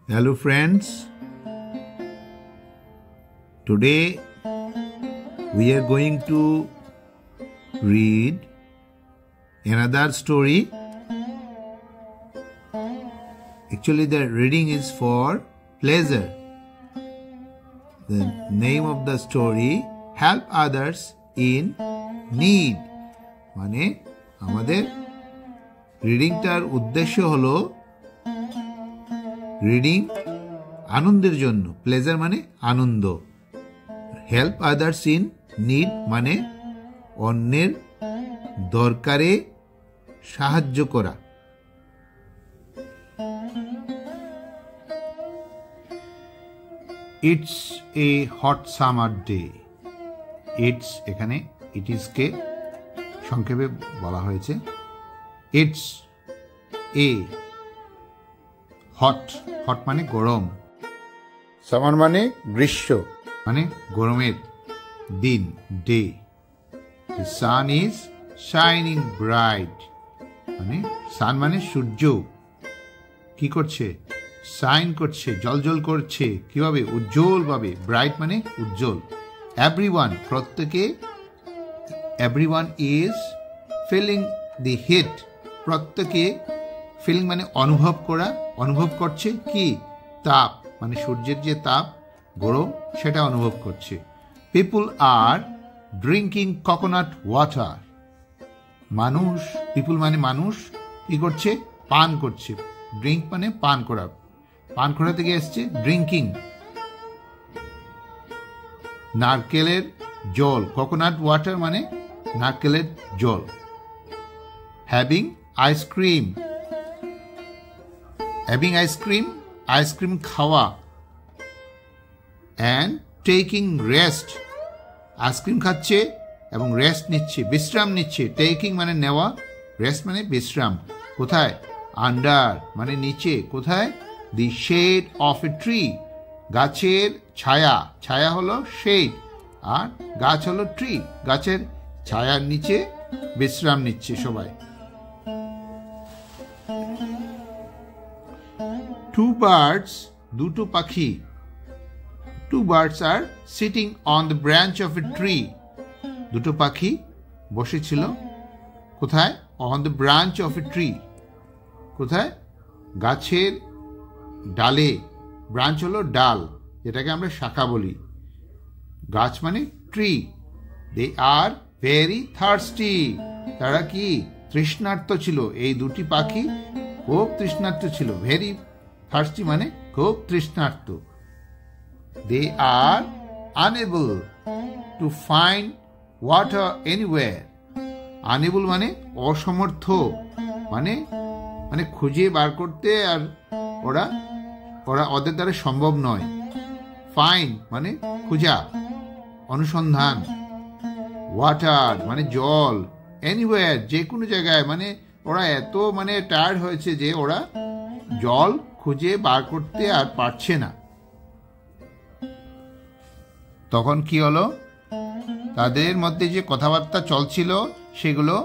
Hello friends, today we are going to read another story. Actually the reading is for pleasure. The name of the story, Help Others in Need. মানে আমাদের রিডিংটার উদ্দেশ্য হলো reading আনন্দের জন্য, pleasure মানে আনন্দ, help others in need মানে অন্যের দরকারে সাহায্য করা। It's a hot summer day. It's এখানে ইট ইজকে সংক্ষেপে বলা হয়েছে। ইটস এ হট, হট মানে গরম, সামার মানে গ্রীষ্ম, মানে গরমের দিন, day. The sun is shining bright, মানে সান মানে সূর্য কি করছে, শাইন করছে, জলজল করছে, কিভাবে, উজ্জ্বল ভাবে। ব্রাইট মানে উজ্জ্বল। এভরিওয়ান প্রত্যেকে, everyone is feeling the heat, প্রত্যেকে ফিলিং মানে অনুভব করা, অনুভব করছে কি, তাপ মানে সূর্যের যে তাপ, গরম, সেটা অনুভব করছে। পিপুল আর ড্রিঙ্কিং কোকোনাট ওয়াটার, মানুষ, পিপুল মানে মানুষ, কি করছে, পান করছে। ড্রিঙ্ক মানে পান করা, পান করা থেকে এসছে ড্রিঙ্কিং। নারকেলের জল, কোকোনাট ওয়াটার মানে নারকেলের জল। Having ice cream, having ice cream, ice cream খাওয়া। অ্যান্ড টেকিং রেস্ট, আইসক্রিম খাচ্ছে এবং রেস্ট নিচ্ছে, বিশ্রাম নিচ্ছে। টেকিং মানে নেওয়া, রেস্ট মানে বিশ্রাম। কোথায়, আন্ডার মানে নিচে, কোথায়, দি শেড অফ এ ট্রি, গাছের ছায়া, ছায়া হলো শেড আর গাছ হলো ট্রি, গাছের ছায়ার নিচে বিশ্রাম নিচ্ছে সবাই। টু বার্ডস, দুটো পাখি। Two birds are sitting on the branch of a tree, দুটো পাখি বসেছিল কোথায়, on the branch of a tree, কোথায়, গাছের ডালে। ব্রাঞ্চ হলো ডাল, যেটাকে আমরা শাখা বলি। গাছ মানে tree. They are very thirsty, তারা কি, তৃষ্ণার্ত ছিল। এই দুটি পাখি খুব তৃষ্ণার্ত ছিল। ভেরি থার্স্টি মানে খুব তৃষ্ণার্ত। They are unable to find water anywhere. Unable মানে অসমর্থ, মানে মানে খুঁজে বার করতে আর ওরা ওরা ওদের দ্বারা সম্ভব নয়। ফাইন্ড মানে খুঁজা, অনুসন্ধান। ওয়াটার মানে জল, এনিওয়্যার যে কোনো জায়গায়, মানে ওরা এত মানে টায়ার্ড হয়েছে যে ওরা জল খুঁজে বার করতে আর পারছে না। তখন কি হলো, তাদের মধ্যে যে কথাবার্তা চলছিল সেগুলো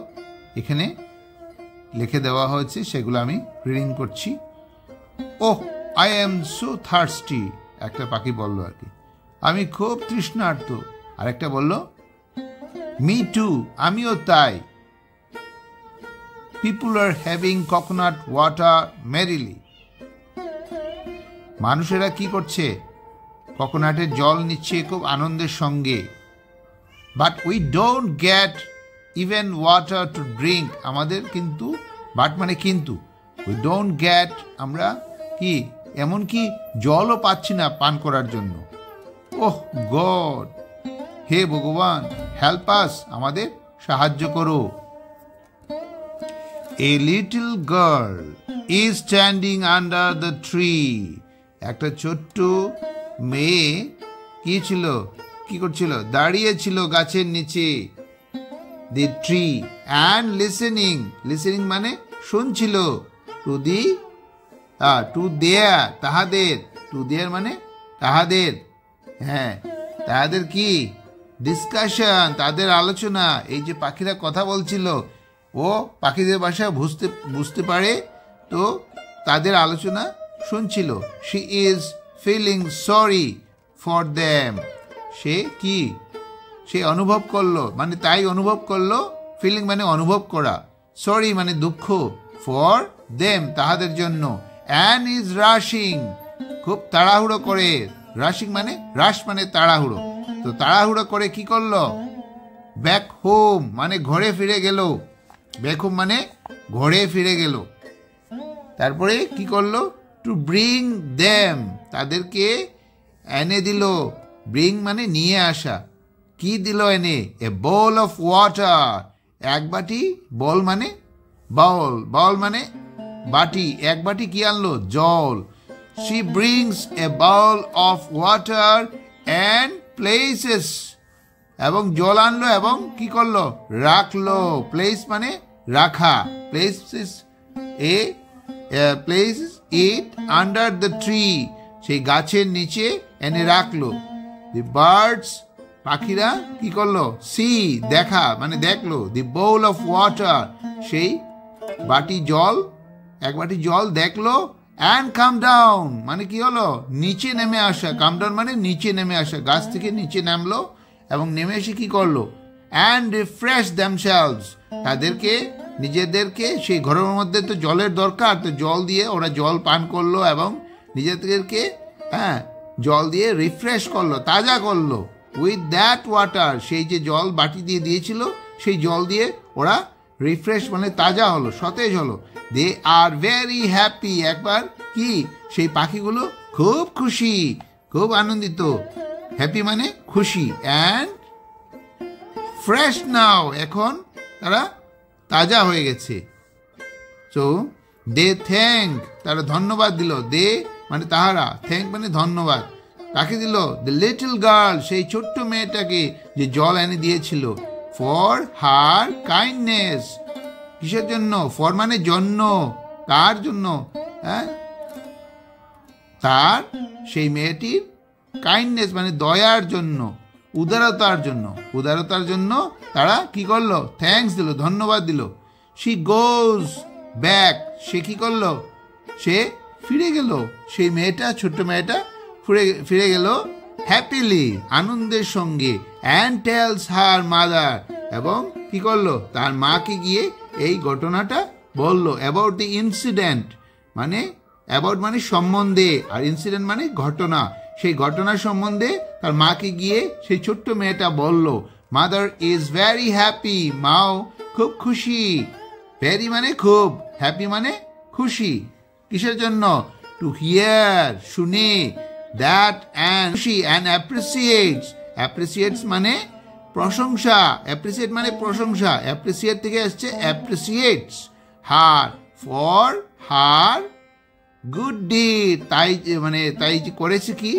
এখানে লিখে দেওয়া হয়েছে, সেগুলো আমি রিডিং করছি। ওহ, আই এম সো থার্স্টি, একটা পাখি বলল আর কি, আমি খুব তৃষ্ণার্ত। আরেকটা বলল, মি টু, আমিও তাই। People are having coconut water merrily, মানুষেরা কি করছে, কোকোনাটের জল নিচ্ছে খুব আনন্দের সঙ্গে। But we don't get even water to drink, আমাদের কিন্তু, বাট মানে কিন্তু, উই ডোন্ট গেট, আমরা কি, এমনকি জলও পাচ্ছি না পান করার জন্য। ওহ গড, হে ভগবান, হেল্প আস, আমাদের সাহায্য করো। A little girl is standing under the tree, একটা ছোট্ট মেয়ে কি ছিল, কি করছিল, দাঁড়িয়ে ছিল গাছের নিচে। The tree and listening, listening মানে শুনছিল। টু দি, টু দেয়ার, তাহাদের, টু দেয়ার মানে তাহাদের, হ্যাঁ তাহাদের কি, ডিসকাশন, তাদের আলোচনা। এই যে পাখিরা কথা বলছিল, ও পাখিদের ভাষা বুঝতে পারে, তো তাদের আলোচনা শুনছিল। She is feeling sorry for them. সে অনুভব করলো, মানে তাই অনুভব করলো। ফিলিং মানে অনুভব করা, সরি মানে দুঃখ, ফর দেম তাহাদের জন্য। অ্যান্ড ইজ রাশিং, খুব তাড়াহুড়ো করে। রাশিং মানে রাশ মানে তাড়াহুড়ো। তো তাড়াহুড়ো করে কি করলো? ব্যাক হোম মানে ঘরে ফিরে গেল। ব্যাক হোম মানে ঘরে ফিরে গেল। তারপরে কি করলো? টু ব্রিং দেম, তাদেরকে এনে দিল। ব্রিং মানে নিয়ে আসা। কি দিল এনে? এ বোল অফ ওয়াটার, এক বাটি। বল মানে বাউল, বাউল মানে বাটি। এক বাটি কি আনলো? জল। She brings A bowl of water and places, এবং জল আনলো এবং কি করলো? রাখলো। প্লেস মানে রাখা। Places a place it under the tree, সেই গাছের নিচে এনে রাখলো। দি বার্ডস, পাখিরা কি করলো? সি দেখা মানে দেখলো। দি বোল অফ ওয়াটার, সেই বাটি জল, এক বাটি জল দেখলো। অ্যান্ড কাম ডাউন মানে কি হলো? নিচে নেমে আসা। কাম ডাউন মানে নিচে নেমে আসা। গাছ থেকে নিচে নামলো এবং নেমে এসে কি করলো? অ্যান্ড রিফ্রেশ দেমসেলভস, তাদেরকে নিজেদেরকে, সেই ঘরের মধ্যে তো জলের দরকার, তো জল দিয়ে ওরা জল পান করলো এবং নিজেদেরকে জল দিয়ে রিফ্রেশ করলো, তাজা করলো। উইথ দ্যাট ওয়াটার, সেই যে জল বাটি দিয়ে দিয়েছিল, সেই জল দিয়ে ওরা রিফ্রেশ মানে তাজা হলো, সতেজ হলো। দে আর ভেরি হ্যাপি, একবার কি সেই পাখিগুলো খুব খুশি, খুব আনন্দিত। হ্যাপি মানে খুশি। অ্যান্ড ফ্রেশ নাও, এখন তারা তাজা হয়ে গেছে। সো দে থ্যাঙ্ক, তারা ধন্যবাদ দিল। দে মানে তাহারা, থ্যাঙ্ক মানে ধন্যবাদ। কাকে দিল? দ্য লিটল গার্ল, সেই ছোট্ট মেয়েটাকে যে জল এনে দিয়েছিল। ফর হার কাইন্ডনেস, কিসের জন্য? ফর মানে জন্য, তার জন্য, তার সেই মেয়েটির কাইন্ডনেস মানে দয়ার জন্য, উদারতার জন্য। উদারতার জন্য তারা কি করলো? থ্যাঙ্কস দিল, ধন্যবাদ দিল। শি গোজ ব্যাক, সে কি করলো? সে ফিরে গেল। সেই মেয়েটা, ছোট্ট মেয়েটা ফিরে গেল হ্যাপিলি, আনন্দের সঙ্গে। অ্যান্ড টেলস হার মাদার, এবং কি করলো? তার মাকে গিয়ে এই ঘটনাটা বললো। অ্যাবাউট দি ইনসিডেন্ট মানে অ্যাবাউট মানে সম্বন্ধে, আর ইনসিডেন্ট মানে ঘটনা। সেই ঘটনার সম্বন্ধে তার মাকে গিয়ে সেই ছোট্ট মেয়েটা বলল। মাদার ইজ ভেরি হ্যাপি, মাও খুব খুশি। ভেরি মানে খুব, হ্যাপি মানে খুশি। কিসের জন্য? টু হিয়ার শুনে, দ্যাট অ্যান্ড খুশি, অ্যান্ড অ্যাপ্রিসিয়েটস, অ্যাপ্রিসিয়েটস মানে প্রশংসা। অ্যাপ্রিসিয়েট মানে প্রশংসা। অ্যাপ্রিসিয়েট থেকে আসছে appreciates. Her, for her good did, তাই মানে তাই করেছে কি?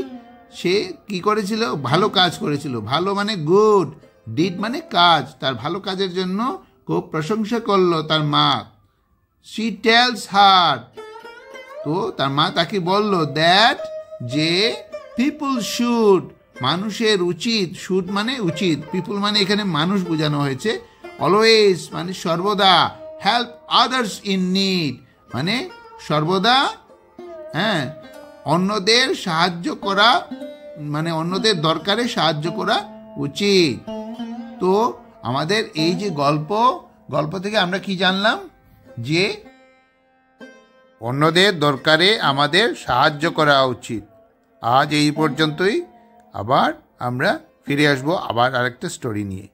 সে কি করেছিল? ভালো কাজ করেছিল। ভালো মানে গুড, ডিড মানে কাজ। তার ভালো কাজের জন্য খুব প্রশংসা করলো তার মা। শি টেলস হার, তো তার মা তাকে বলল, দ্যাট যে পিপল শুড, মানুষের উচিত, শুড মানে উচিত, পিপল মানে এখানে মানুষ বোঝানো হয়েছে। অলওয়েজ মানে সর্বদা, হেল্প আদার্স ইন নিড মানে সর্বদা অন্যদের সাহায্য করা, মানে অন্যদের দরকারে সাহায্য করা উচিত। তো আমাদের এই যে গল্প থেকে আমরা কি জানলাম? যে অন্যদের দরকারে আমাদের সাহায্য করা উচিত। আজ এই পর্যন্তই। আবার আমরা ফিরে আসবো আবার আরেকটা স্টোরি নিয়ে।